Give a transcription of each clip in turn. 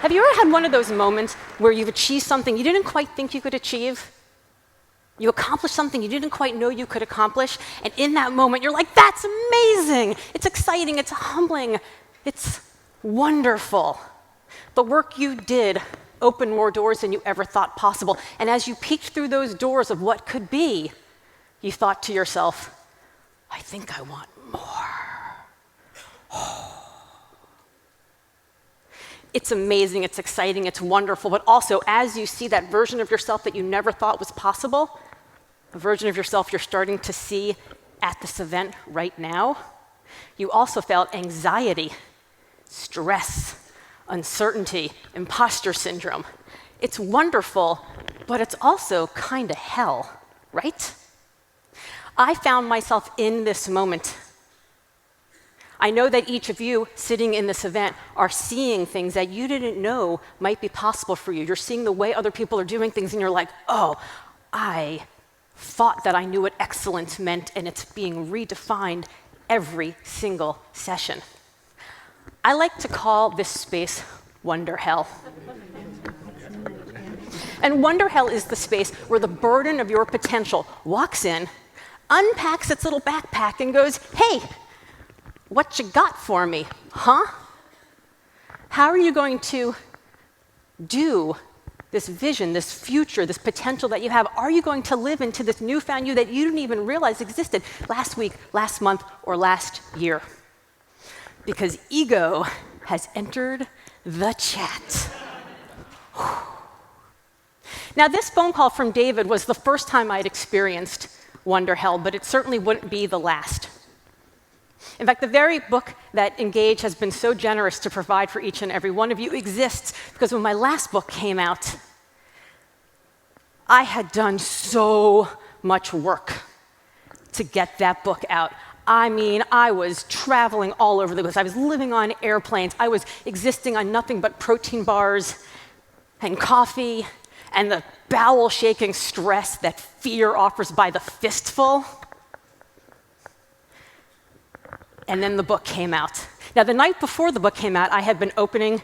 Have you ever had one of those moments where you've achieved something you didn't quite think you could achieve? You accomplished something you didn't quite know you could accomplish, and in that moment, you're like, that's amazing! It's exciting, it's humbling, it's wonderful. The work you did opened more doors than you ever thought possible, and as you peeked through those doors of what could be, you thought to yourself, I think I want more. It's amazing, it's exciting, it's wonderful, but also as you see that version of yourself that you never thought was possible, a version of yourself you're starting to see at this event right now, you also felt anxiety, stress, uncertainty, imposter syndrome. It's wonderful, but it's also kind of hell, right? I found myself in this moment. I know that each of you sitting in this event are seeing things that you didn't know might be possible for you. You're seeing the way other people are doing things, and you're like, oh, I thought that I knew what excellence meant, and it's being redefined every single session. I like to call this space Wonder Hell. And Wonder Hell is the space where the burden of your potential walks in, unpacks its little backpack, and goes, hey, what you got for me, huh? How are you going to do this vision, this future, this potential that you have? Are you going to live into this newfound you that you didn't even realize existed last week, last month, or last year? Because ego has entered the chat. Now, this phone call from David was the first time I'd experienced Wonder Hell, but it certainly wouldn't be the last. In fact, the very book that Engage has been so generous to provide for each and every one of you exists because when my last book came out, I had done so much work to get that book out. I mean, I was traveling all over the place. I was living on airplanes. I was existing on nothing but protein bars and coffee and the bowel-shaking stress that fear offers by the fistful. And then the book came out. Now, the night before the book came out, I had been opening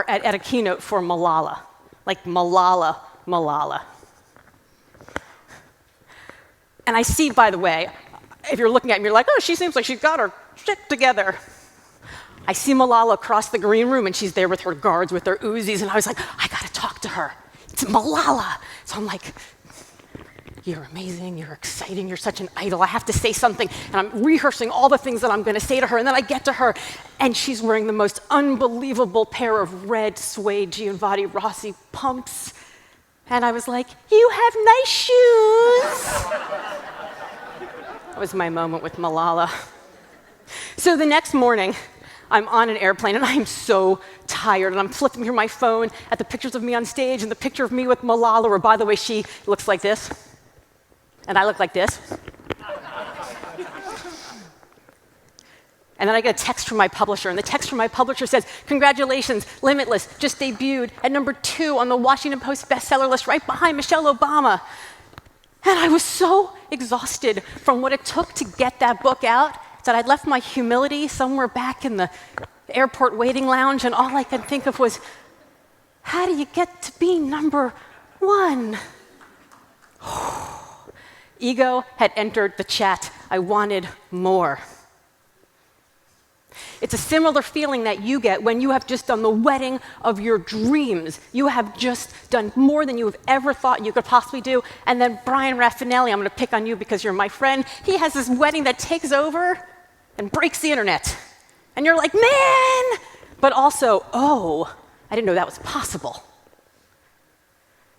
at a keynote for Malala. Like Malala, Malala. And I see, by the way, if you're looking at me, you're like, oh, she seems like she's got her shit together. I see Malala across the green room, and she's there with her guards, with their Uzis, and I was like, I gotta talk to her. It's Malala. So I'm like, you're amazing, you're exciting, you're such an idol. I have to say something. And I'm rehearsing all the things that I'm going to say to her. And then I get to her, and she's wearing the most unbelievable pair of red suede Giovanni Rossi pumps. And I was like, you have nice shoes. That was my moment with Malala. So the next morning, I'm on an airplane, and I'm so tired. And I'm flipping through my phone at the pictures of me on stage and the picture of me with Malala, where, by the way, she looks like this. And I look like this. And then I get a text from my publisher, and the text from my publisher says, congratulations, Limitless just debuted at #2 on the Washington Post bestseller list, right behind Michelle Obama. And I was so exhausted from what it took to get that book out that I'd left my humility somewhere back in the airport waiting lounge, and all I could think of was, how do you get to be #1? Ego had entered the chat. I wanted more. It's a similar feeling that you get when you have just done the wedding of your dreams. You have just done more than you have ever thought you could possibly do. And then Brian Raffinelli, I'm going to pick on you because you're my friend, he has this wedding that takes over and breaks the internet. And you're like, man! But also, oh, I didn't know that was possible.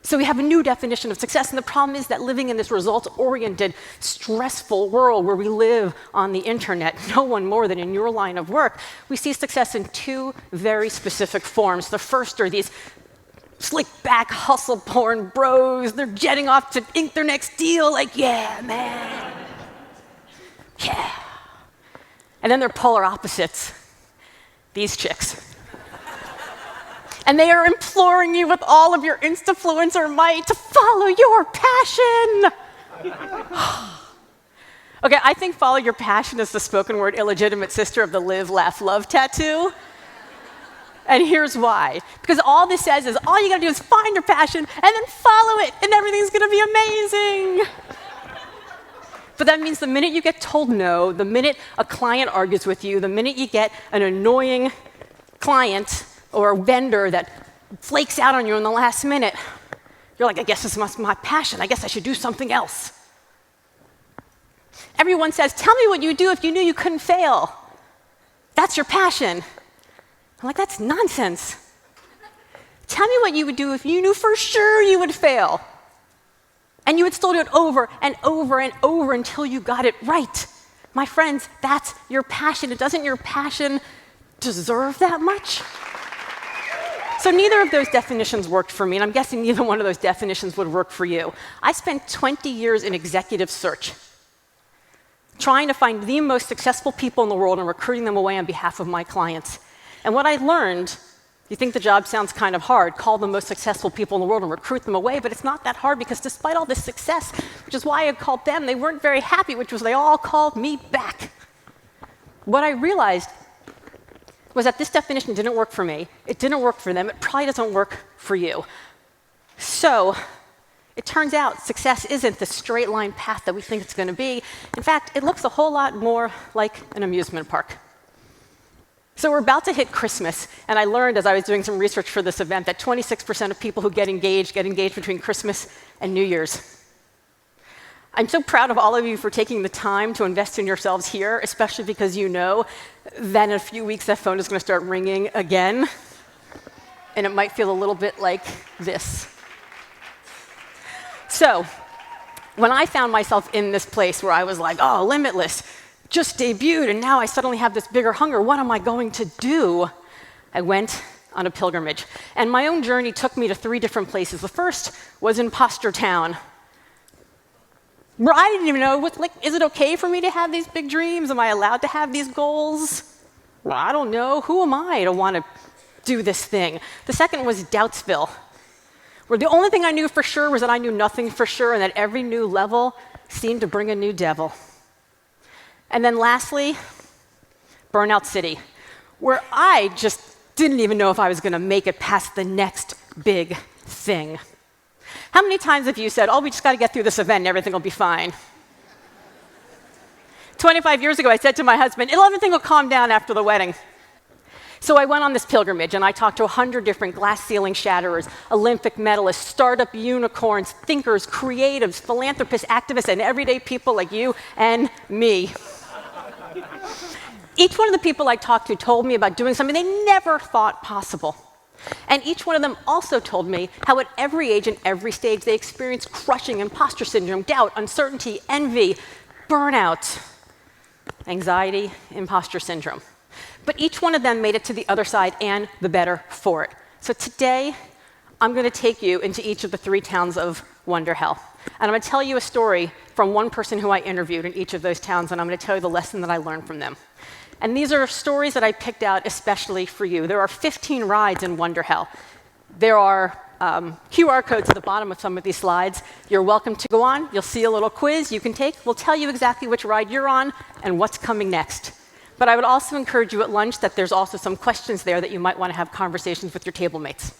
So we have a new definition of success, and the problem is that living in this results-oriented, stressful world where we live on the internet, no one more than in your line of work, we see success in two very specific forms. The first are these slick-back, hustle-born bros. They're jetting off to ink their next deal, like, yeah, man. Yeah. And then they're polar opposites. These chicks. And they are imploring you with all of your Instafluencer might to follow your passion. Okay, I think follow your passion is the spoken word illegitimate sister of the live, laugh, love tattoo. And here's why. Because all this says is all you got to do is find your passion and then follow it, and everything's going to be amazing. But that means the minute you get told no, the minute a client argues with you, the minute you get an annoying client or vendor that flakes out on you in the last minute, you're like, I guess this must be my passion. I guess I should do something else. Everyone says, tell me what you do if you knew you couldn't fail. That's your passion. I'm like, that's nonsense. Tell me what you would do if you knew for sure you would fail. And you would still do it over and over and over until you got it right. My friends, that's your passion. Doesn't your passion deserve that much? So neither of those definitions worked for me, and I'm guessing neither one of those definitions would work for you. I spent 20 years in executive search, trying to find the most successful people in the world and recruiting them away on behalf of my clients. And what I learned, you think the job sounds kind of hard, call the most successful people in the world and recruit them away, but it's not that hard because despite all this success, which is why I called them, they weren't very happy, which was they all called me back. What I realized was that this definition didn't work for me. It didn't work for them. It probably doesn't work for you. So it turns out success isn't the straight line path that we think it's going to be. In fact, it looks a whole lot more like an amusement park. So we're about to hit Christmas, and I learned as I was doing some research for this event that 26% of people who get engaged between Christmas and New Year's. I'm so proud of all of you for taking the time to invest in yourselves here, especially because you know that in a few weeks that phone is going to start ringing again, and it might feel a little bit like this. So when I found myself in this place where I was like, oh, limitless, just debuted, and now I suddenly have this bigger hunger. What am I going to do? I went on a pilgrimage. And my own journey took me to 3 different places. The first was Imposter Town, where I didn't even know, is it okay for me to have these big dreams? Am I allowed to have these goals? Well, I don't know. Who am I to want to do this thing? The second was Doubtsville, where the only thing I knew for sure was that I knew nothing for sure, and that every new level seemed to bring a new devil. And then lastly, Burnout City, where I just didn't even know if I was going to make it past the next big thing. How many times have you said, oh, we just got to get through this event and everything will be fine? 25 years ago, I said to my husband, everything will calm down after the wedding. So I went on this pilgrimage, and I talked to 100 different glass ceiling shatterers, Olympic medalists, startup unicorns, thinkers, creatives, philanthropists, activists, and everyday people like you and me. Each one of the people I talked to told me about doing something they never thought possible. And each one of them also told me how at every age and every stage they experienced crushing imposter syndrome, doubt, uncertainty, envy, burnout, anxiety, imposter syndrome. But each one of them made it to the other side and the better for it. So today, I'm going to take you into each of the 3 towns of Wonder Hell. And I'm going to tell you a story from one person who I interviewed in each of those towns, and I'm going to tell you the lesson that I learned from them. And these are stories that I picked out especially for you. There are 15 rides in Wonder Hell. There are QR codes at the bottom of some of these slides. You're welcome to go on. You'll see a little quiz you can take. We'll tell you exactly which ride you're on and what's coming next. But I would also encourage you at lunch that there's also some questions there that you might want to have conversations with your table mates,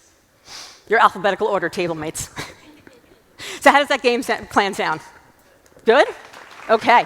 your alphabetical order table mates. So how does that game plan sound? Good? Okay.